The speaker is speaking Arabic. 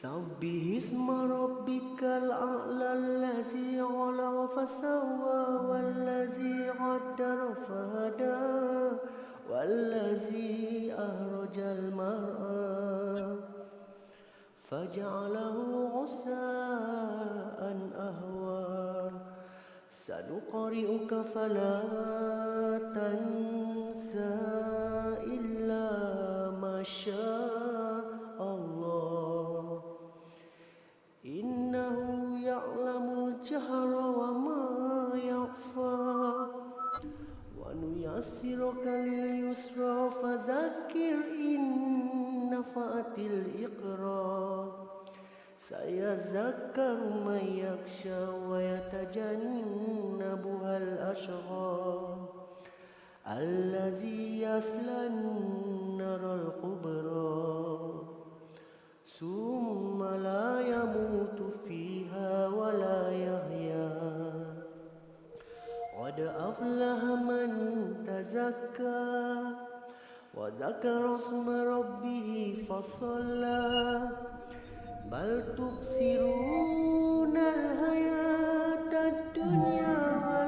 سبح اسم ربك الأعلى الذي خلق فسوى والذي قدر فهدى والذي أخرج المرعى فجعله غثاء أهوى سنقرئك فلا تنسى إلا ما شاء الله إنه يعلم الجهر وما يخفى ونيسرك لليسرى فذكر إن نفعت الذكرى سيذكر من يخشى ويتجنبها الأشقى الذي يصلى النار الكبرى ثم لا يموت فيها ولا يحيا قد أفلح من تزكى وذكر اسم ربه فصلى بل تؤثرون الحياة الدنيا